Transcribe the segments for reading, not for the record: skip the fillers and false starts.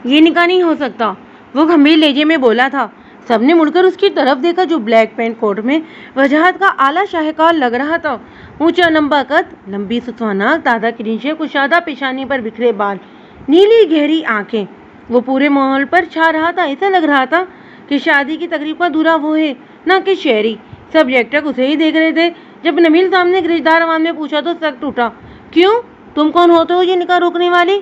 یہ نکاح نہیں ہو سکتا، وہ گمبھیر لہجے میں بولا تھا۔ سب نے مڑ کر اس کی طرف دیکھا جو بلیک پینٹ کوٹ میں وجاہت کا اعلیٰ شاہکار لگ رہا تھا۔ اونچا لمبا قد، لمبی ستواناک تازہ کرنچیں، کشادہ پیشانی پر بکھرے بال، نیلی گہری آنکھیں۔ وہ پورے ماحول پر چھا رہا تھا۔ ایسا لگ رہا تھا کہ شادی کی تقریب کا دورہ وہ ہے، نہ کہ شہری۔ سب یکٹک اسے ہی دیکھ رہے تھے۔ جب نبیل صاحب نے گرجدار آواز میں پوچھا تو سر ٹوٹا۔ کیوں؟ تم کون ہوتے ہو یہ نکاح روکنے والے؟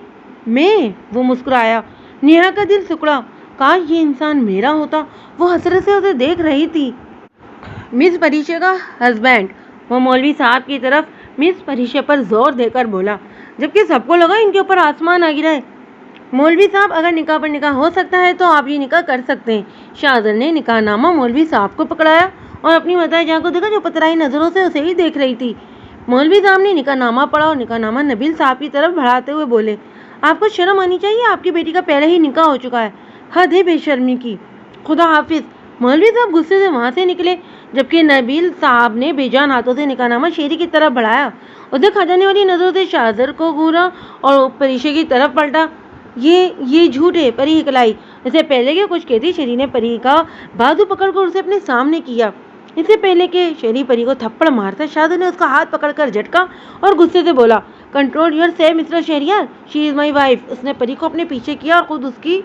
میں؟ وہ مسکرایا۔ نیہا کا دل سکڑا۔ کاش یہ انسان میرا ہوتا۔ وہ حسرت سے اسے دیکھ رہی تھی۔ مس پریشا کا ہسبینڈ، وہ مولوی صاحب کی طرف مس پریشا پر زور دے کر بولا، جبکہ سب کو لگا ان کے اوپر آسمان آ گرا ہے۔ مولوی صاحب، اگر نکاح پر نکاح ہو سکتا ہے تو آپ یہ نکاح کر سکتے ہیں۔ شاہزر نے نکاح نامہ مولوی صاحب کو پکڑایا اور اپنی مداح جان کو دیکھا جو پترائی نظروں سے اسے ہی دیکھ رہی تھی۔ مولوی صاحب نے نکاح نامہ پڑھا اور نکاح نامہ نبیل صاحب کی طرف بڑھاتے ہوئے بولے، آپ کو شرم آنی چاہیے، آپ کی بیٹی کا پہلے ہی نکاح ہو چکا ہے۔ حد ہے بے شرمی کی۔ خدا حافظ۔ مولوی صاحب غصے سے وہاں سے نکلے، جبکہ نبیل صاحب نے بے جان ہاتھوں سے نکاح نامہ شیری کی طرف بڑھایا۔ اسے کھا جانے والی نظروں سے شاہزر کو گھورا اور پریشا کی طرف پلٹا۔ یہ جھوٹ ہے، پری ہکلائی۔ اس سے پہلے کہ کچھ کہتی، شیری نے پری کا بازو پکڑ کر اسے اپنے سامنے کیا۔ اس سے پہلے کہ شیری پری کو تھپڑ مارتا، شاہزر نے اس کا ہاتھ پکڑ کر جھٹکا اور غصے سے بولا، control yourself mister Shahryar, she is my wife. اس نے پری کو اپنے پیچھے کیا اور خود اس کی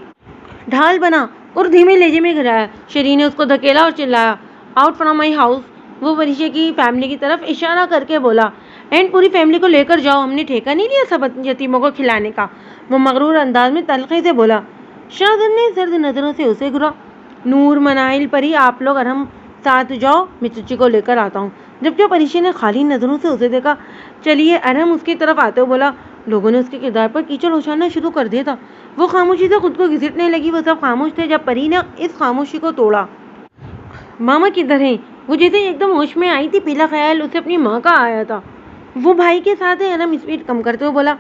ڈھال بنا اور دھیمے لہجے میں گرایا۔ شیری نے اس کو دھکیلا اور چلایا، آؤٹ فرام مائی ہاؤس۔ وہ پریشا کی فیملی کی طرف اشارہ کر کے بولا، اینڈ پوری فیملی کو لے کر جاؤ، ہم نے ٹھیکہ نہیں لیا سب یتیموں کو کھلانے کا۔ وہ مغرور انداز میں تلخی سے بولا۔ شاہزر نے سرد نظروں سے اسے گھورا۔ نور، منائل، پری، آپ لوگ ارحم ساتھ جاؤ، میں چچی کو لے کر آتا ہوں۔ جبکہ پریشا نے خالی نظروں سے اسے دیکھا۔ چلیے۔ ارحم اس کی طرف آتے ہوئے بولا۔ لوگوں نے اس کے کردار پر کیچڑ اچھالنا شروع کر دیا تھا۔ وہ خاموشی سے خود کو گھسیٹنے لگی۔ وہ سب خاموش تھے جب پری نے اس خاموشی کو توڑا۔ ماما کدھر ہیں؟ وہ جیسے ایک دم ہوش میں آئی تھی۔ پہلا خیال اسے اپنی ماں کا آیا تھا۔ وہ بھائی کے ساتھ ہے۔ ارحم اسپیڈ کم کرتے ہوئے بولا،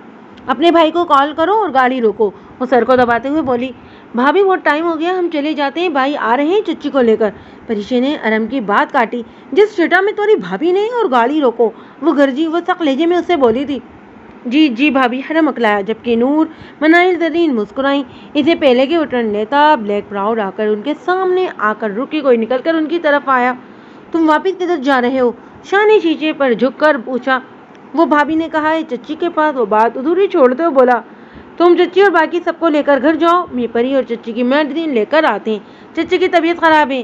اپنے بھائی کو کال کرو اور گاڑی روکو۔ وہ سر کو دباتے ہوئے بولی، بھابھی بہت ٹائم ہو گیا، ہم چلے جاتے ہیں، بھائی آ رہے ہیں چچی کو لے کر۔ پریشا نے ارحم کی بات کاٹی، جس چھٹا میں تمہاری بھابھی نہیں اور گاڑی روکو، وہ گرجی۔ وہ سخت لہجے میں اس سے بولی تھی۔ جی جی بھابھی، ارحم اکلایا، جبکہ نور، منائل، زرین مسکرائیں۔ اس سے پہلے کہ وہ ٹرن لیتا، بلیک پراؤڈ آ کر ان کے سامنے آ کر رکی، کوئی نکل کر ان کی طرف آیا۔ تم واپس کدھر جا رہے ہو؟ شاہ نے شیشے پر جھک کر پوچھا۔ وہ بھابھی نے کہا ہے چچی کے پاس۔ وہ بات ادھوری چھوڑتے ہوئے بولا، تم چچی اور باقی سب کو لے کر گھر جاؤ، میں پری اور چچی کی میڈیسن لے کر آتے ہیں، چچی کی طبیعت خراب ہے۔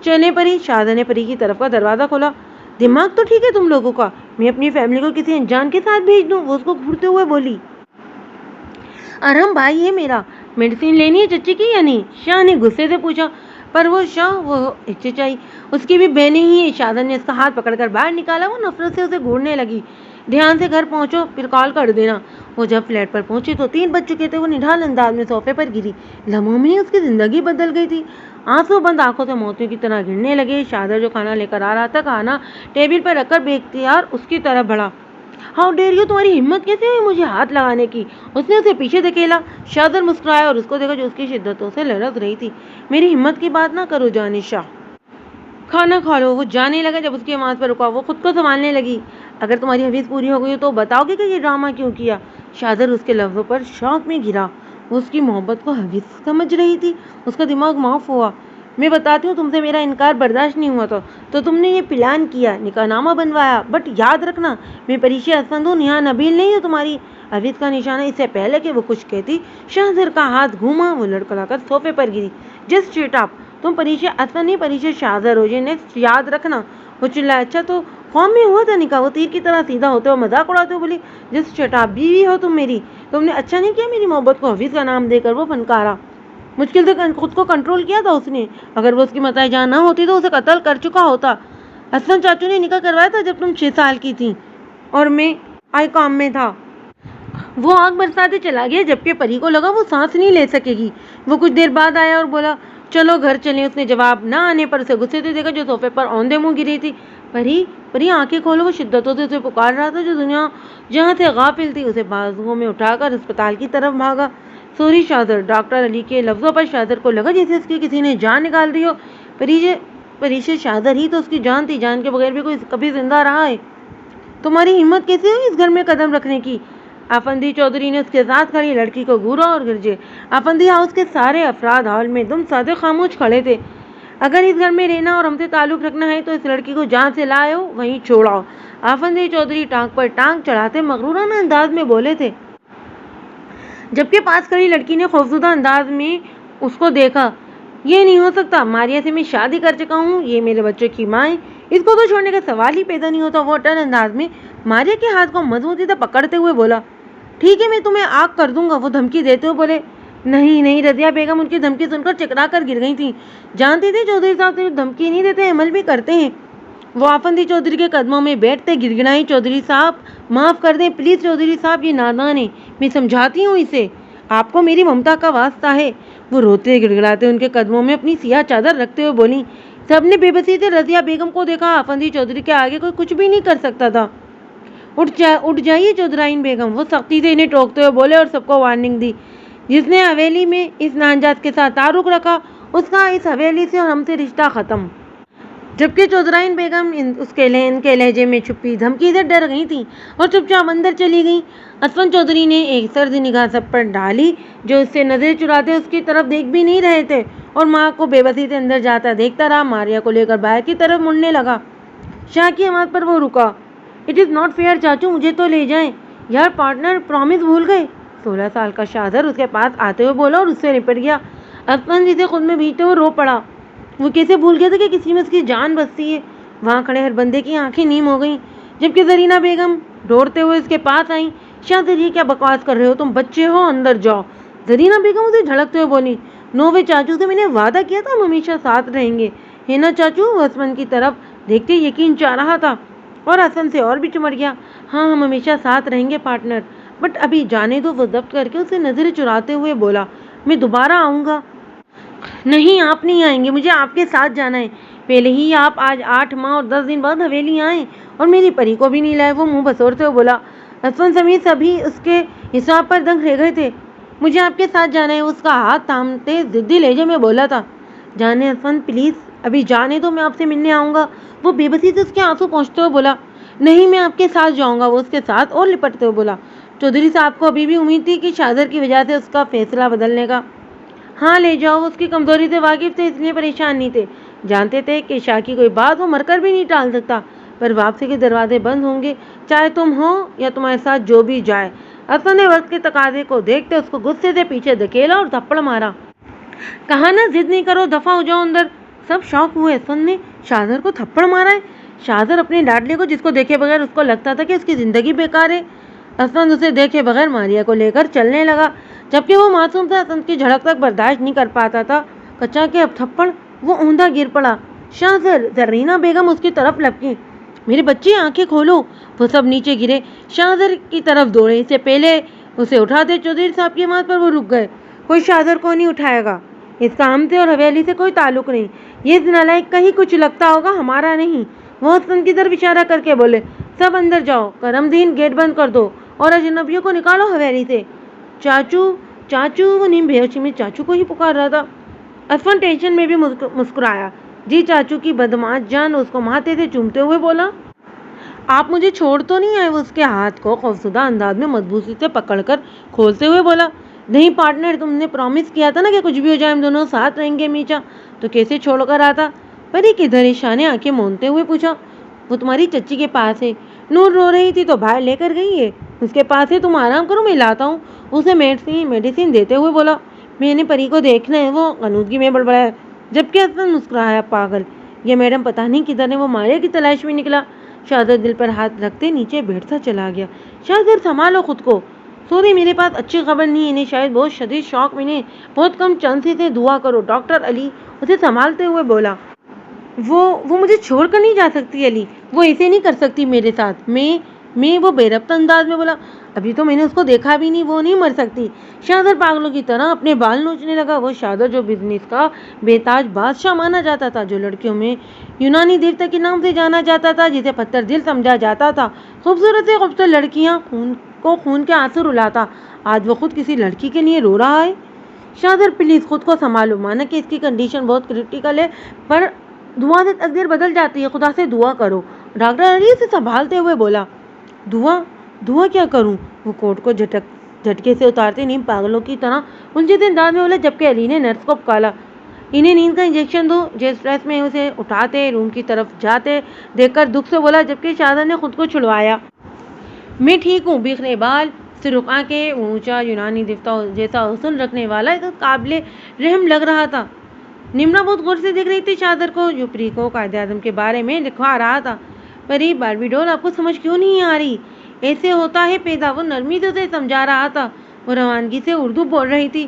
چلیں پری۔ شاہزادہ نے پری کی طرف کا دروازہ کھولا۔ دماغ تو ٹھیک ہے تم لوگوں کا، میں اپنی فیملی کو کسی انجان کے ساتھ بھیج دوں؟ وہ اس کو گھورتے ہوئے بولی۔ ارحم بھائی ہے میرا، میڈیسن لینی ہے چچی کی یا نہیں؟ شاہ نے غصے سے پوچھا۔ پر وہ شاہ، وہ چچائی اس کی بھی بہنیں ہی ہیں۔ شاہزادہ نے اس کا ہاتھ پکڑ کر باہر نکالا۔ وہ نفرت سے اسے گھورنے لگی۔ دھیان سے گھر پہنچو، پھر کال کر دینا۔ وہ جب فلیٹ پر پہنچی تو 3 بج چکے تھے۔ وہ نڈھال انداز میں صوفے پر گری۔ لمحوں میں اس کی زندگی بدل گئی تھی۔ آنسو بند آنکھوں سے موتیوں کی طرح گرنے لگے۔ شاہزادہ جو کھانا لے کر آ رہا تھا، کھانا ٹیبل پر رکھ کر بے اختیار اس کی طرف بڑھا۔ ہاؤ ڈیئر یو، تمہاری ہمت کیسے ہوئی مجھے ہاتھ لگانے کی؟ اس نے اسے پیچھے دھکیلا۔ شاہزادہ مسکرایا اور اس کو دیکھا جو اس کی شدتوں سے لرز رہی تھی۔ میری ہمت کی بات نہ کرو جانشاہ، کھانا کھا لو۔ وہ جانے لگا جب اس کی آواز پر رکا۔ وہ خود کو سنبھالنے لگی۔ اگر تمہاری حویث پوری ہو گئی تو بتاؤ گے کہ یہ ڈرامہ کیوں کیا؟ شاہزادہ اس کے لفظوں پر شوق میں گرا۔ وہ اس کی محبت کو حویث سمجھ رہی تھی۔ اس کا دماغ معاف ہوا۔ میں بتاتی ہوں، تم سے میرا انکار برداشت نہیں ہوا تو تم نے یہ پلان کیا، نکاح نامہ بنوایا۔ بٹ یاد رکھنا، میں پریشا اسفند ہوں، نیہا نبیل نہیں ہوں تمہاری حویث کا نشانہ۔ اس سے پہلے کہ وہ کچھ کہتی، شاہزر کا ہاتھ گھوما۔ وہ لڑکھڑا کر صوفے پر گری۔ جسٹ شٹ اپ، تم پریشا اسفند نہیں، پریشا شاہزر ہو، یہ نیکسٹ یاد رکھنا۔ وہ چلا، اچھا تو قوم میں ہوا تھا نکاح؟ وہ تیر کی طرح سیدھا ہوتے ہوئے مذاق اڑاتے ہوئے بولی، جسٹ شٹ اپ، بیوی ہو تم میری، تم نے اچھا نہیں کیا میری محبت کو حویث کا نام دے کر۔ وہ فنکارا، مشکل سے خود کو کنٹرول کیا تھا اس نے۔ اگر وہ اس کی متاع جان نہ ہوتی تو اسے قتل کر چکا ہوتا۔ اسفند چاچو نے نکاح کروایا تھا جب تم 6 سال کی تھی اور میں آئی کام میں تھا۔ وہ آگ برساتے چلا گیا، جبکہ پری کو لگا وہ سانس نہیں لے سکے گی۔ وہ کچھ دیر بعد آیا اور بولا، چلو گھر چلیں۔ اس نے جواب نہ آنے پر اسے غصے سے دیکھا جو صوفے پر اوندے منہ گری تھی۔ پری آنکھیں کھولو۔ وہ شدتوں سے اسے پکار رہا تھا جو دنیا جہاں سے غافل تھی۔ اسے بازوؤں میں اٹھا کر اسپتال کی طرف بھاگا۔ سوری شاہزر، ڈاکٹر علی کے لفظوں پر شاہزر کو لگا جیسے اس کی کسی نے جان نکال دی ہو۔ پریشا شاہزر ہی تو اس کی جان تھی، جان کے بغیر بھی کوئی کبھی زندہ رہا ہے؟ تمہاری ہمت کیسے ہوئی اس گھر میں قدم رکھنے کی؟ آفندی چودھری نے اس کے ساتھ کھڑی لڑکی کو گھورا اور گرجے۔ آفندی ہاؤس کے سارے افراد ہال میں دم سادے خاموش کھڑے تھے۔ اگر اس گھر میں رہنا اور ہم سے تعلق رکھنا ہے تو اس لڑکی کو جہاں سے لائے ہو وہیں چھوڑاؤ۔ آفندی چودھری ٹانگ پر ٹانگ چڑھاتے مغرورانہ انداز میں بولے تھے، جبکہ پاس کھڑی لڑکی نے خوفزدہ انداز میں اس کو دیکھا۔ یہ نہیں ہو سکتا، ماریا سے میں شادی کر چکا ہوں، یہ میرے بچوں کی ماں ہے، اس کو تو چھوڑنے کا سوال ہی پیدا نہیں ہوتا۔ وہ ٹن انداز میں ماریا کے ہاتھ کو مضبوطی سے پکڑتے ہوئے بولا، ٹھیک ہے میں تمہیں آگ کر دوں گا۔ وہ دھمکی دیتے ہوئے بولے، نہیں نہیں۔ رضیہ بیگم ان کی دھمکی سن کر چکرا کر گر گئی تھیں۔ جانتی تھی چودھری صاحب صرف دھمکی نہیں دیتے، عمل بھی کرتے ہیں۔ وہ آفندی چودھری کے قدموں میں بیٹھتے گڑگڑائی، چودھری صاحب معاف کر دیں پلیز، چودھری صاحب یہ نادان ہے، میں سمجھاتی ہوں اسے، آپ کو میری ممتا کا واسطہ ہے۔ وہ روتے گڑگڑاتے ان کے قدموں میں اپنی سیاہ چادر رکھتے ہوئے بولی۔ سب نے بے بسی سے رضیہ بیگم کو دیکھا۔ آفندی چودھری کے آگے کوئی کچھ بھی نہیں کر سکتا تھا۔ اٹھ جائیے چودھرائن بیگم، وہ سختی سے انہیں ٹوکتے ہوئے بولے اور سب کو وارننگ دی، جس نے حویلی میں اس نانجات کے ساتھ تعلق رکھا اس کا اس حویلی سے اور ہم سے رشتہ ختم۔ جبکہ چودھرائن بیگم ان کے لہجے میں چھپی دھمکی سے ڈر گئی تھیں اور چپ چاپ اندر چلی گئیں۔ اسفند چودھری نے ایک سرد نگاہ سب پر ڈالی جو اس سے نظریں چراتے اس کی طرف دیکھ بھی نہیں رہے تھے، اور ماں کو بے بسی سے اندر جاتا دیکھتا رہا۔ ماریا کو لے کر باہر کی طرف مڑنے لگا۔ شاہ کی آواز پر وہ رکا۔ اٹ از ناٹ فیئر چاچو، مجھے تو لے جائیں۔ یار پارٹنر، پرامس بھول گئے؟ 16 سال کا شاہزر اس کے پاس آتے ہوئے بولا اور اس سے نپٹ گیا۔ اسفند جسے خود میں بھیجتے ہوئے رو پڑا۔ وہ کیسے بھول گیا تھا کہ کسی میں اس کی جان بستی ہے؟ وہاں کھڑے ہر بندے کی آنکھیں نیم ہو گئیں، جبکہ زرینہ بیگم دوڑتے ہوئے اس کے پاس آئیں۔ شاہزر یہ کیا بکواس کر رہے ہو؟ تم بچے ہو، اندر جاؤ۔ زرینہ بیگم اسے جھڑکتے ہوئے بولی، نو وے چاچو سے میں نے وعدہ کیا تھا ہم ہمیشہ ساتھ رہیں گے، ہے نا چاچو؟ وہ اسفند کی طرف دیکھتے یقین چاہ رہا تھا اور اسفند سے اور بھی چمٹ گیا۔ ہاں ہم ہمیشہ ساتھ رہیں گے پارٹنر، بٹ ابھی جانے دو۔ وہ ضبط کر کے اسے نظریں چراتے ہوئے بولا، میں دوبارہ آؤں گا۔ نہیں آپ نہیں آئیں گے، مجھے آپ کے ساتھ جانا ہے۔ پہلے ہی آپ آج 8 ماہ اور 10 دن بعد حویلی آئے اور میری پری کو بھی نہیں لائے۔ وہ منہ بسورتے ہوئے بولا۔ اسفند سمیت سبھی اس کے حساب پر دنگ رہ گئے تھے۔ مجھے آپ کے ساتھ جانا ہے، اس کا ہاتھ تھامتے ضدی لہجے میں بولا تھا۔ جانے اسفند پلیز، ابھی جانے دو، میں آپ سے ملنے آؤں گا۔ وہ بے بسی سے اس کے آنسو پہنچتے ہوئے بولا، نہیں میں آپ کے ساتھ جاؤں گا۔ وہ اس کے ساتھ اور لپٹتے ہوئے بولا، چودھری صاحب کو ابھی بھی امید تھی کہ شاہزر کی وجہ سے اس کا فیصلہ بدلنے کا۔ ہاں لے جاؤ، وہ اس کی کمزوری سے واقف تھے اس لیے پریشان نہیں تھے، جانتے تھے کہ شاہ کی کوئی بات وہ مر کر بھی نہیں ٹال سکتا، پر واپسی کے دروازے بند ہوں گے چاہے تم ہو یا تمہارے ساتھ جو بھی جائے۔ اسفند نے وقت کے تقاضے کو دیکھتے اس کو غصے سے پیچھے دھکیلا اور تھپڑ مارا۔ کہا نا ضد نہیں کرو، دفع ہو جاؤ اندر۔ سب شوق ہوئے، اسفند نے شاہزر کو تھپڑ مارا ہے؟ شاہزر اپنے لاڈلے کو جس کو دیکھے بغیر اس کو لگتا تھا کہ اس کی زندگی بیکار ہے۔ اسفند اسے دیکھے بغیر ماریا کو لے کر چلنے لگا، جبکہ وہ معصوم تھا، اسفند کی جھڑک تک برداشت نہیں کر پاتا تھا۔ کچا کے اب تھپڑ، وہ اوندا گر پڑا۔ شاہزر، زرینہ بیگم اس کی طرف لپکی، میرے بچے آنکھیں کھولو۔ وہ سب نیچے گرے، شاہزر کی طرف دوڑے، اس سے پہلے اسے اٹھاتے چودھری صاحب کی آواز پر وہ رک گئے، کوئی شاہزر کو نہیں اٹھائے گا، اس کا ہم سے اور حویلی سے کوئی تعلق نہیں، یہ نالائق کہیں کچھ لگتا ہوگا، ہمارا نہیں۔ وہ اسفند کی طرف اشارہ کر کے بولے، سب اندر جاؤ، کرم دین گیٹ بند کر دو اور اجنبیوں کو نکالو حویلی سے۔ چاچو چاچو، وہ نیم بے ہوشی میں چاچو کو ہی پکار رہا تھا۔ اسفند ٹینشن میں بھی مسکرایا، جی چاچو کی بدمعاش جان، اس کو ماتھے سے چومتے ہوئے بولا، آپ مجھے چھوڑ تو نہیں آئے؟ وہ اس کے ہاتھ کو خوفزدہ انداز میں مضبوطی سے پکڑ کر کھولتے ہوئے بولا، نہیں پارٹنر، تم نے پرامس کیا تھا نا کہ کچھ بھی ہو جائے ہم دونوں ساتھ رہیں گے ہمیشہ، تو کیسے چھوڑ کر آتا؟ پری کدھر ہے؟ شاہ نے آنکھیں مونتے ہوئے پوچھا۔ وہ تمہاری چچی کے پاس ہے، نور رو رہی تھی تو باہر لے کر گئی ہے، اس کے پاس ہے، تم آرام کرو میں لاتا ہوں۔ اسے میڈیسن دیتے ہوئے بولا، میں نے پری کو دیکھنا ہے۔ وہ غنودگی میں بڑبڑایا، جبکہ اسفند مسکرایا، پاگل، یہ میڈم پتہ نہیں کدھر ہے۔ وہ ماریا کی تلاش میں نکلا۔ شاہزر دل پر ہاتھ رکھتے نیچے بیٹھتا چلا گیا۔ شاہزر سنبھالو خود کو، سوری میرے پاس اچھی خبر نہیں ہے، انہیں شاید بہت شدید شوق میں نے بہت کم چانسز ہے، دعا کرو۔ ڈاکٹر علی اسے سنبھالتے ہوئے بولا، وہ مجھے چھوڑ کر نہیں جا سکتی علی، وہ ایسے نہیں کر سکتی میرے ساتھ۔ میں وہ بے ربط انداز میں بولا، ابھی تو میں نے اس کو دیکھا بھی نہیں، وہ نہیں مر سکتی۔ شاہزر پاگلوں کی طرح اپنے بال نوچنے لگا۔ وہ شاہزر جو بزنس کا بے تاج بادشاہ مانا جاتا تھا، جو لڑکیوں میں یونانی دیوتا کے نام سے جانا جاتا تھا، جسے پتھر دل سمجھا جاتا تھا، خوبصورت سے خوبصورت لڑکیاں خون کے آنسو رلاتا، آج وہ خود کسی لڑکی کے لیے رو رہا ہے۔ شاہزر پلیز خود کو سنبھالو، مانا کہ اس کی کنڈیشن بہت کریٹیکل ہے، پر دعا سے تقدیر بدل جاتی ہے، خدا سے دعا کرو۔ ڈاکٹر علی اسے سنبھالتے ہوئے بولا، دعا کیا کروں؟ وہ کوٹ کو جھٹکے سے اتارتے نیم پاگلوں کی طرح الجھتے انداز میں بولا، جبکہ علی نے نرس کو پکارا، انہیں نیند کا انجیکشن دو۔ جیس پریس میں اسے اٹھاتے روم کی طرف جاتے دیکھ کر دکھ سے بولا، جبکہ شہزاد نے خود کو چھڑوایا، میں ٹھیک ہوں۔ بکھرے بال، سرخ آنکھیں، وہ اونچا یونانی دیوتا جیسا حسن رکھنے والا ایک قابل رحم لگ رہا تھا۔ نمرا بہت غور سے دیکھ رہی تھی شہزاد کو، جو پری کو قائد اعظم کے بارے میں لکھوا رہا تھا۔ پری باربی ڈول، آپ کو سمجھ کیوں نہیں آ رہی؟ ایسے ہوتا ہے پیدا۔ وہ نرمی سے اسے سمجھا رہا تھا۔ وہ روانگی سے اردو بول رہی تھی۔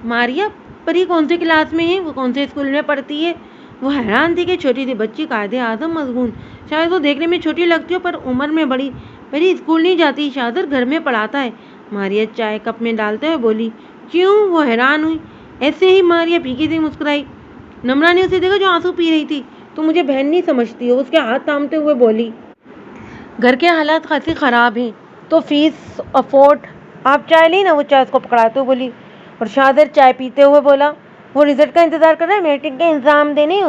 ماریا، پری کون سے کلاس میں ہے؟ وہ کون سے اسکول میں پڑھتی ہے؟ وہ حیران تھی کہ چھوٹی سی بچی قائد اعظم مضمون، شاید وہ دیکھنے میں چھوٹی لگتی ہو پر عمر میں بڑی۔ پری اسکول نہیں جاتی، شہزاد گھر میں پڑھاتا ہے۔ ماریا چائے کپ میں ڈالتے ہوئے بولی۔ کیوں؟ وہ حیران ہوئی۔ ایسے ہی، ماریا پھیکی سی مسکرائی۔ نمرا نے اسے دیکھا جو آنسو پی رہی تھی۔ تم مجھے بہن نہیں سمجھتی ہو، اس کے ہاتھ تھامتے ہوئے بولی۔ گھر کے حالات خاصی خراب ہیں تو فیس افورڈ، آپ چائے لیں نا، وہ چائے اس کو پکڑاتے ہوئے بولی۔ اور شہزاد چائے پیتے ہوئے بولا، وہ رزلٹ کا انتظار کر رہا ہے، میٹرک کا انضام دینے۔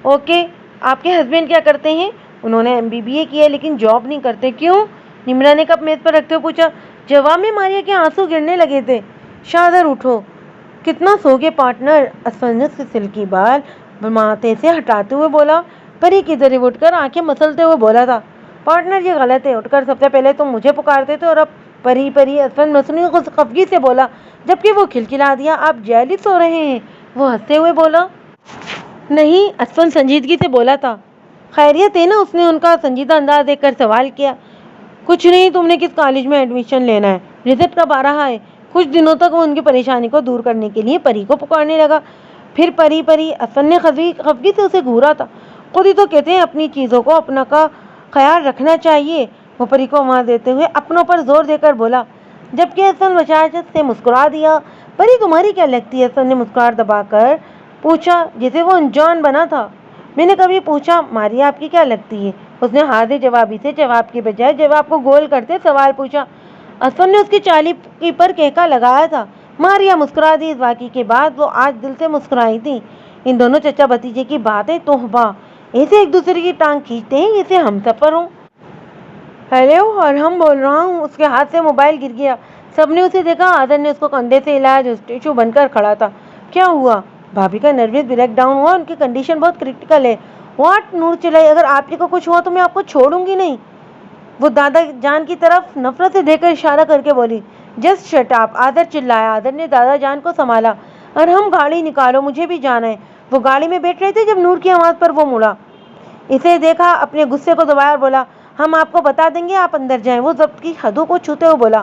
اوکے، آپ کے ہسبینڈ کیا کرتے ہیں؟ انہوں نے MBA کیا ہے لیکن جاب نہیں کرتے۔ کیوں؟ نمرا نے کپ میز پر رکھتے ہوئے پوچھا۔ جواب میں ماریا کے آنسو گرنے لگے تھے۔ شہزاد اٹھو، کتنا سو گے پارٹنر؟ اسفنجس سے سلکی بال ماتھے سے ہٹاتے ہوئے بولا۔ پری کی طرف اٹھ کر آنکھیں مسلتے ہوئے بولا تھا، پارٹنر یہ غلط ہے، اٹھ کر سب سے پہلے تم مجھے پکارتے تھے اور اب پری پری۔ اسفنج مصنوعی خفگی سے بولا، جبکہ وہ کھلکھلا دیا، آپ جیلس ہو رہے ہیں؟ وہ ہنستے ہوئے بولا، نہیں۔ اسفنج سنجیدگی سے بولا تھا، خیریت ہے نا؟ اس نے ان کا سنجیدہ انداز دیکھ کر سوال کیا۔ کچھ نہیں، تم نے کس کالج میں ایڈمیشن لینا ہے؟ رزلٹ کب آ رہا ہے؟ کچھ دنوں تک وہ ان کی پریشانی کو دور کرنے کے لیے پری کو پکارنے لگا۔ پھر پری پری۔ اسفنج نے خفگی سے اسے گھورا تھا، خود ہی تو کہتے ہیں اپنی چیزوں کو اپنا کا خیال رکھنا چاہیے۔ وہ پری کو آواز دیتے ہوئے اپنوں پر زور دے کر بولا، جبکہ اسفنج بشاشت سے مسکرا دیا۔ پری تمہاری کیا لگتی ہے؟ اسفنج نے مسکراہٹ دبا کر پوچھا، جیسے وہ انجان بنا تھا۔ میں نے کبھی پوچھا ماریا آپ کی کیا لگتی ہے؟ اس نے حاضر جوابی سے جواب کے بجائے جواب کو گول کرتے سوال پوچھا۔ اسفنج نے اس کی چالی پر کہکا لگایا تھا۔ ماریا مسکرا دی۔ اس واقعے کے بعد وہ آج دل سے مسکرائی تھی۔ ان دونوں چچا بھتیجے کی باتیں توبہ، ایسے ایک دوسرے کی ٹانگ کھینچتے ہیں جیسے ہم سفر ہوں۔ ہیلو، اور ہم بول رہا ہوں۔ اس کے ہاتھ سے موبائل گر گیا۔ سب نے اسے دیکھا۔ آدر نے اس کو کندھے سے ہلایا جو اسٹیچو بن کر کھڑا تھا۔ کیا ہوا؟ بھابھی کا نروس بریک ڈاؤن ہوا، ان کی کنڈیشن بہت کریٹیکل ہے۔ واٹ؟ نور چلائی، اگر آپ کو کچھ ہوا تو میں آپ کو چھوڑوں گی نہیں۔ وہ دادا جان کی طرف نفرت سے دیکھ کر اشارہ کر کے بولی۔ جسٹ شٹ اپ، آدر چلایا۔ آدر نے دادا جان کو سنبھالا۔ اور ہم گاڑی نکالو، مجھے بھی جانا ہے۔ وہ گاڑی میں بیٹھ رہے تھے جب نور کی آواز پر وہ مڑا، اسے دیکھا، اپنے غصے کو دبایا اور بولا، ہم آپ کو بتا دیں گے، آپ اندر جائیں۔ وہ ضبط کی حدوں کو چھوتے ہوئے بولا،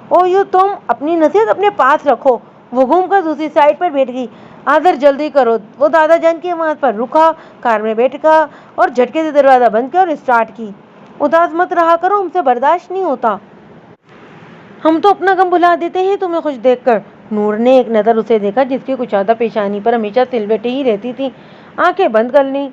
او یو، تم اپنی نصیحت اپنے پاس رکھو۔ وہ گھوم کر دوسری سائڈ پر بیٹھ گئی۔ آدر جلدی کرو۔ وہ دادا جان کی آواز پر رکا، کار میں بیٹھ گیا اور جھٹکے سے دروازہ بند کیا اور اسٹارٹ کی۔ اداس مت رہا کرو، ہم سے برداشت نہیں ہوتا۔ ہم تو اپنا غم بھلا دیتے ہیں تمہیں خوش دیکھ کر۔ نور نے ایک نظر اسے دیکھا جس کی کشادہ پیشانی پر ہمیشہ سلوٹیں ہی رہتی تھی۔ آنکھیں بند کر لیں۔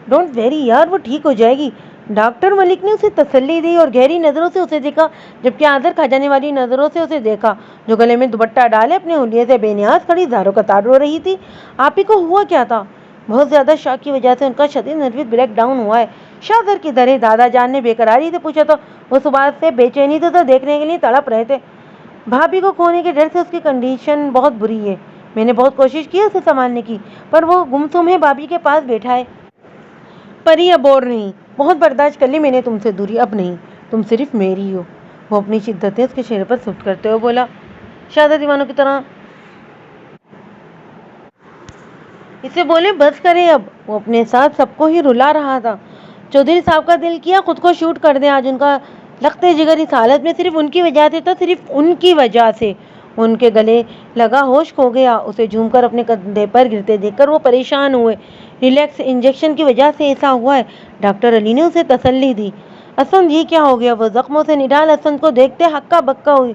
ڈونٹ ویری یار، وہ ٹھیک ہو جائے گی۔ ڈاکٹر ملک نے اسے تسلی دی اور گہری نظروں سے اسے دیکھا، جبکہ آدر کھا جانے والی نظروں سے اسے دیکھا، جو گلے میں دوپٹہ ڈالے اپنے حلیے سے بے نیاز کھڑی زاروں قطار رو رہی تھی۔ آپ ہی کو ہوا کیا تھا؟ بہت زیادہ شاک کی وجہ سے ان کا شدید نروس بریک ڈاؤن ہوا ہے۔ شہزاد کدھر ہے؟ دادا جان نے بے قراری سے پوچھا تو وہ صبح سے بے چینی سے اسے دیکھنے کے لیے تڑپ رہے تھے۔ بھابھی کو کھونے کے ڈر سے اس کی کنڈیشن بہت بری ہے۔ میں نے بہت کوشش کی اسے سنبھالنے کی، پر وہ گمسم ہے، بھابھی کے پاس بیٹھا ہے۔ پری اب اور نہیں، بہت برداشت کر لی میں نے تم سے دوری، اب نہیں، تم صرف میری ہو۔ وہ اپنی شدت اس کے چہرے پر سفت کرتے ہوئے بولا۔ شہزاد دیوانوں کی طرح اسے بولے، بس کرے اب۔ وہ اپنے ساتھ سب کو ہی رلا رہا تھا۔ چودھری صاحب کا دل کیا خود کو شوٹ کر دیں۔ آج ان کا لختے جگر اس حالت میں صرف ان کی وجہ سے تھا، صرف ان کی وجہ سے۔ ان کے گلے لگا ہوش کھو گیا۔ اسے جھوم کر اپنے کندھے پر گرتے دیکھ کر وہ پریشان ہوئے۔ ریلیکس، انجیکشن کی وجہ سے ایسا ہوا ہے، ڈاکٹر علی نے اسے تسلی دی۔ اسفنج یہ کیا ہو گیا؟ وہ زخموں سے نڈال اسفنج کو دیکھتے ہکا بکا ہوئی۔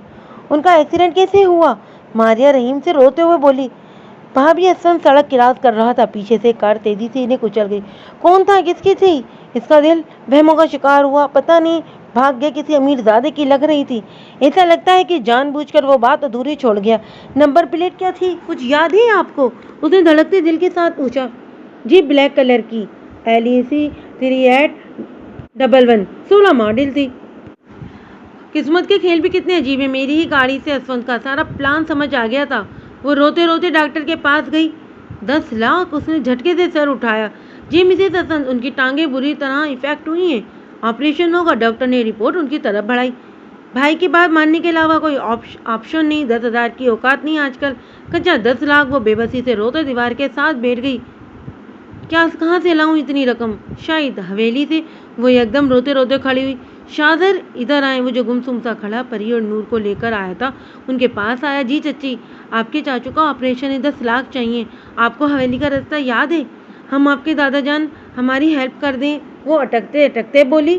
ان کا ایکسیڈنٹ کیسے ہوا؟ ماریا رحیم سے روتے ہوئے بولی۔ بھابھی، اسفنج سڑک کراس کر رہا تھا، پیچھے سے کار تیزی سے انہیں کچل گئی۔ کون تھا؟ کس کی تھی؟ اس کا دل وہموں کا شکار ہوا، پتہ نہیں، بھاگ گیا، کسی امیر زادے کی لگ رہی تھی۔ ایسا لگتا ہے کہ جان بوجھ کر وہ بات ادھوری چھوڑ گیا۔ نمبر پلیٹ کیا تھی؟ کچھ یاد ہے آپ کو؟ اس نے دھڑکتے دل کے ساتھ پوچھا۔ جی، بلیک کلر کی LEC 3811، 16 ماڈل تھی۔ قسمت کے کھیل بھی کتنے عجیب ہیں، میری ہی گاڑی سے اسفند کا سارا پلان سمجھ آ گیا تھا۔ وہ روتے روتے ڈاکٹر کے پاس گئی۔ 10 لاکھ! اس نے جھٹکے سے سر اٹھایا۔ جی مسز اسفند، ان کی ٹانگیں بری طرح افیکٹ ہوئی ہیں، آپریشن ہوگا۔ ڈاکٹر نے رپورٹ ان کی طرف بڑھائی۔ بھائی کی بات ماننے کے علاوہ کوئی آپشن نہیں، 10,000 کی اوقات نہیں آج کل۔ کچا 10 لاکھ! وہ بے بسی سے روتے دیوار کے ساتھ بیٹھ گئی۔ کہاں سے لاؤں اتنی رقم؟ شاید حویلی سے۔ وہ ایک دم روتے روتے کھڑی ہوئی۔ شاہزر ادھر آئے۔ وہ جو گمسم سا کھڑا پری اور نور کو لے کر آیا تھا ان کے پاس آیا۔ جی چچی، آپ کے چاچو کا آپریشن ہے، 10 لاکھ چاہیے۔ آپ کو حویلی کا راستہ یاد ہے؟ ہم آپ کے دادا جان ہماری ہیلپ کر دیں، وہ اٹکتے اٹکتے بولی۔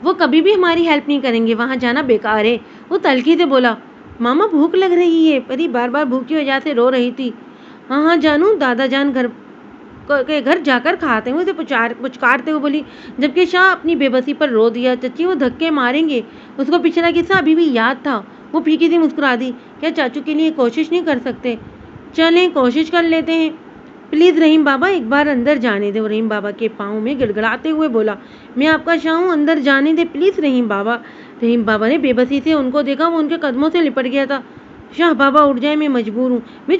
وہ کبھی بھی ہماری ہیلپ نہیں کریں گے، وہاں جانا بیکار ہے۔ وہ تلخی سے بولا۔ ماما بھوک لگ رہی ہے۔ پری بار بار بھوک کی وجہ سے رو رہی تھی۔ ہاں جانو، دادا جان گھر جا کر کھاتے ہوئے اسے پچکارتے ہوئے بولی، جبکہ شاہ اپنی بے بسی پر رو دیا۔ چچی وہ دھکے ماریں گے۔ اس کو پچھلا قصہ ابھی بھی یاد تھا۔ وہ پھیکی سی مسکرا دی۔ کیا چاچو کے لیے کوشش نہیں کر سکتے؟ چلیں کوشش کر لیتے ہیں۔ پلیز رحیم بابا ایک بار اندر جانے دے۔ وہ رحیم بابا کے پاؤں میں گڑگڑاتے ہوئے بولا، میں آپ کا شاہ ہوں، اندر جانے دے پلیز رحیم بابا۔ رحیم بابا نے بے بسی سے ان کو دیکھا۔ وہ ان کے قدموں سے لپٹ گیا تھا۔ شاہ بابا اٹھ جائے، میں مجبور ہوں، میں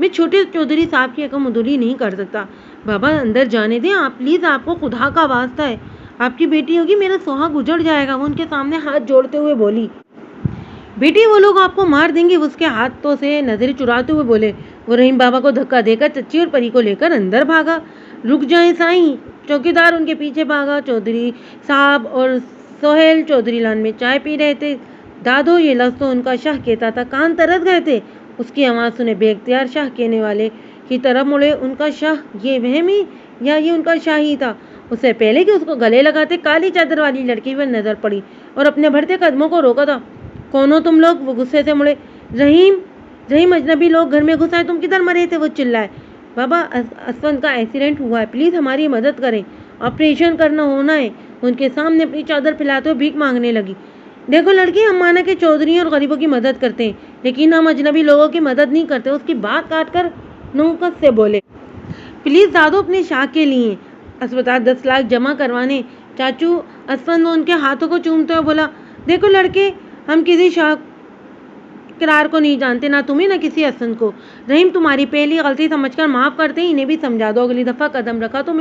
چھوٹے چودھری صاحب کی حکم عدولی نہیں کر سکتا۔ بابا اندر جانے دیں آپ پلیز، آپ کو خدا کا واسطہ ہے، آپ کی بیٹی ہوگی، میرا سہاگ اجڑ جائے گا۔ وہ ان کے سامنے ہاتھ جوڑتے ہوئے بولی۔ بیٹی وہ لوگ آپ کو مار دیں گے۔ وہ اس کے ہاتھوں سے نظریں چراتے ہوئے بولے۔ وہ رحیم بابا کو دھکا دے کر چچی اور پری کو لے کر اندر بھاگا۔ رک جائیں سائیں! چوکیدار ان کے پیچھے بھاگا۔ چودھری صاحب اور سہیل چودھری لان میں چائے پی رہے تھے۔ دادو، یہ لفظ تو ان کا شاہ کہتا تھا، کان ترس گئے تھے۔ اس کی آواز سنے بے اختیار شاہ کہنے والے کی طرف مڑے۔ ان کا شاہ یہ وہم ہی یا یہ ان کا شاہ ہی تھا؟ اس سے پہلے کہ اس کو گلے لگاتے کالی چادر والی لڑکی پر نظر پڑی اور اپنے بڑھتے قدموں کو روکا تھا۔ کون ہو تم لوگ؟ وہ غصے سے مڑے۔ رحیم اجنبی لوگ گھر میں گھس آئے، تم کدھر مرے تھے؟ وہ چلائے۔ بابا اسفند کا ایکسیڈنٹ ہوا ہے، پلیز ہماری مدد کریں، آپریشن کرنا ہونا ہے۔ ان کے سامنے اپنی چادر پھیلاتے ہوئے بھیک مانگنے لگی۔ دیکھو لڑکی، ہم مانا کے چودھریوں اور غریبوں کی مدد کرتے ہیں، لیکن ہم اجنبی لوگوں کی مدد نہیں کرتے۔ اس کی بات کاٹ کر نوکت سے بولے، پلیز دادو اپنے شاہ کے لیے اسپتال 10 لاکھ جمع کروانے چاچو اسفند۔ وہ ان کے ہاتھوں کو چومتے ہوئے بولا، دیکھو لڑکے، ہم کسی شاہ کرار کو نہیں جانتے، نہ تمہیں نہ کسی اسفند کو۔ رحیم تمہاری پہلی غلطی سمجھ کر معاف کرتے ہیں، انہیں بھی سمجھا دو، اگلی دفعہ قدم رکھا تو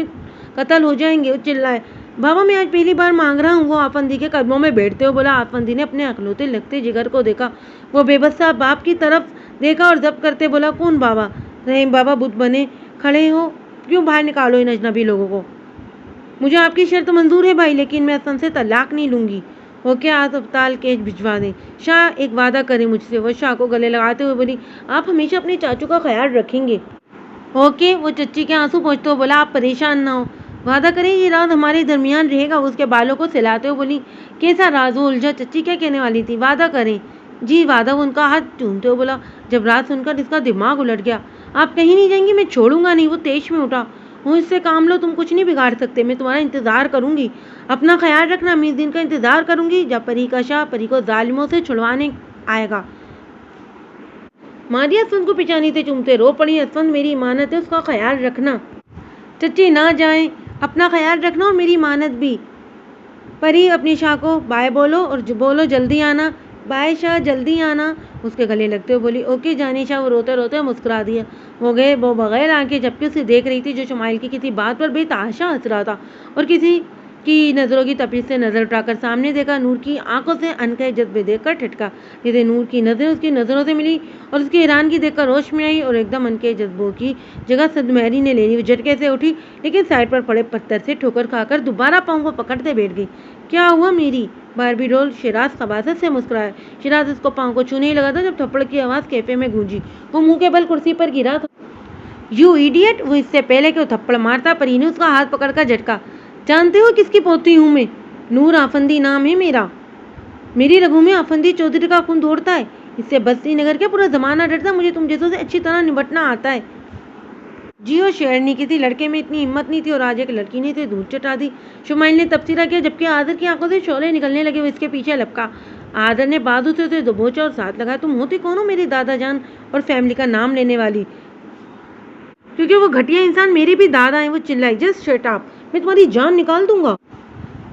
قتل ہو جائیں گے۔ وہ چلائے۔ بابا میں آج پہلی بار مانگ رہا ہوں۔ وہ آفندی کے قدموں میں بیٹھتے ہوئے بولا۔ آفندی نے اپنے اکلوتے لگتے جگر کو دیکھا۔ وہ بے بس سا باپ کی طرف دیکھا اور ضبط کرتے بولا، کون بابا؟ رحیم بابا بت بنے کھڑے ہو، کیوں باہر نکالو ان اجنبی لوگوں کو؟ مجھے آپ کی شرط منظور ہے بھائی، لیکن میں اسفند سے طلاق نہیں لوں گی۔ وہ کیا اسپتال کیش بھجوا دیں؟ شاہ ایک وعدہ کریں مجھ سے۔ وہ شاہ کو گلے لگاتے ہوئے بولی، آپ ہمیشہ اپنے چاچو کا خیال رکھیں گے؟ اوکے۔ وہ چچی کے آنسو پوچھتے ہوئے بولا، آپ پریشان نہ ہو، وعدہ کریں یہ راز ہمارے درمیان رہے گا۔ وہ اس کے بالوں کو سلاتے ہوئے بولی، کیسا راز؟ وہ الجھا۔ چچی کیا کہنے والی تھی؟ وعدہ کریں؟ جی وعدہ۔ وہ ان کا ہاتھ چومتے ہوئے بولا۔ جب راز سن کر اس کا دماغ الٹ گیا۔ آپ کہیں نہیں جائیں گی؟ میں چھوڑوں گا نہیں۔ وہ تیش میں اٹھا۔ اس سے کام لو، تم کچھ نہیں بگاڑ سکتے، میں تمہارا انتظار کروں گی، اپنا خیال رکھنا، میں اس دن کا انتظار کروں گی جب پری کا شاہ پری کو ظالموں سے چھڑوانے آئے گا۔ ماریا اسفند کو پیچھانی سے چومتے رو پڑی۔ اسفند میری امانت ہے، اس کا خیال رکھنا۔ چچی نہ جائیں، اپنا خیال رکھنا اور میری امانت بھی۔ پری اپنی شاہ کو بائے بولو اور بولو جلدی آنا۔ بائے شاہ، جلدی آنا۔ اس کے گلے لگتے ہوئے بولی، اوکے جانی شاہ۔ وہ روتے روتے مسکرا دیا۔ وہ گئے، وہ بغیر آنکھیں جھپکے اسے دیکھ رہی تھی، جو شمائل کی کسی بات پر بے تحاشا ہنس رہا تھا، اور کسی کی نظروں کی تپش سے نظر اٹھا کر سامنے دیکھا۔ نور کی آنکھوں سے انکھے جذبے دیکھ کر ٹھٹکا، جسے نور کی نظریں اس کی نظروں سے ملی اور اس کی حیرانگی دیکھ کر ہوش میں آئی، اور ایک دم انکھے جذبوں کی جگہ صدمہری نے لے لی۔ وہ جھٹکے سے اٹھی، لیکن سائڈ پر پڑے پتھر سے ٹھوکر کھا کر دوبارہ پاؤں کو پکڑتے بیٹھ گئی۔ کیا ہوا میری باربی ڈول؟ شیراز خباثت سے مسکرایا۔ شیراز اس کو پاؤں کو چھونے ہی لگا تھا جب تھپڑ کی آواز کیفے میں گونجی۔ وہ منہ کے بل کرسی پر گرا تھا۔ You idiot! وہ اس سے پہلے کہ وہ تھپڑ مارتا، پری نے اس کا ہاتھ پکڑ کر جھٹکا۔ جانتے ہو کس کی پوتی ہوں میں؟ نور آفندی نام ہے میرا۔ میری رگوں میں آفندی چودھری کا خون دوڑتا ہے، اس سے بستی نگر کے پورا زمانہ ڈرتا ہے۔ مجھے تم جیسوں سے اچھی طرح نمٹنا آتا ہے۔ جیو شیرنی، کسی لڑکے میں اتنی ہمت نہیں تھی اور آج ایک لڑکی نے اسے دور چٹا دی۔ شمائل نے تبصرہ کیا، جبکہ آدر کی آنکھوں سے شعلے نکلنے لگے۔ وہ اس کے پیچھے لپکا۔ آدر نے بازو سے اسے دبوچا اور ساتھ لگایا، تم ہوتی کون ہو میرے دادا جان اور فیملی کا نام لینے والی؟ کیونکہ وہ گھٹیا انسان میرے بھی دادا ہیں۔ وہ چلائی، جسٹ شٹ اپ، میں تمہاری جان نکال دوں گا۔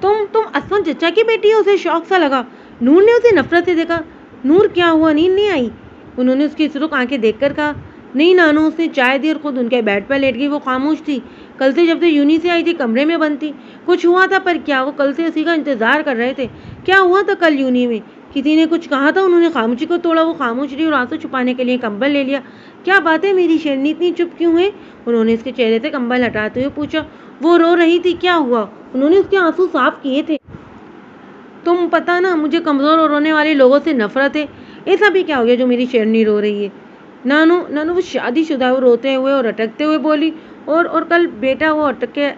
तुम असलम चचा की बेटी हो? उसे शौक सा लगा। नूर ने उसे नफरत से देखा। नूर क्या हुआ, नींद नहीं आई? उन्होंने उसकी सुर्ख आंखें देखकर कहा। नहीं नानू, उसने चाय दी और खुद उनके बेड पर लेट गई। वो खामोश थी। कल से जब से यूनी से आई थी कमरे में बंद थी। कुछ हुआ था पर क्या? वो कल से उसी का इंतजार कर रहे थे। क्या हुआ था कल यूनी में? किसी ने कुछ कहा था? उन्होंने खामोशी को तोड़ा। वो खामोश रही और आंसू छुपाने के लिए कंबल ले लिया। क्या बात है मेरी शेरनी, इतनी चुप क्यों है? उन्होंने उसके चेहरे से कंबल हटाते हुए पूछा। वो रो रही थी। क्या हुआ? उन्होंने उसके आंसू साफ किए थे। तुम पता ना, मुझे कमजोर और रोने वाले लोगों से नफरत है। ऐसा भी क्या हो गया जो मेरी शेरनी रो रही है? नानू नानू वो शादीशुदा, वो रोते हुए और अटकते हुए बोली। और कल बेटा, वो अटके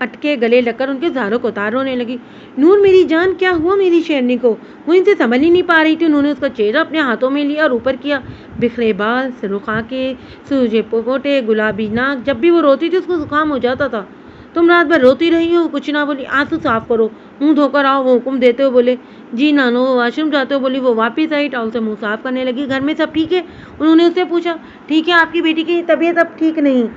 अटके गले लगकर उनके झारों को तार रोने लगी। नूर मेरी जान, क्या हुआ मेरी शेरनी को? वो इनसे समझ ही नहीं पा रही थी। उन्होंने उसका चेहरा अपने हाथों में लिया और ऊपर किया। बिखरे बाल, सुर्ख आंखें, सूजे पोटे, गुलाबी नाक। जब भी वो रोती थी उसको जुकाम हो जाता था। तुम रात भर रोती रही हो? कुछ ना बोली। आंसू साफ करो, मुंह धोकर आओ, वो हुक्म देते हुए बोले। जी नानू। वो वॉशरूम जाते हुए बोली। वो वापस आई, टॉवल से मुंह साफ करने लगी। घर में सब ठीक है? उन्होंने उससे पूछा। ठीक है, आपकी बेटी की तबीयत अब ठीक नहीं।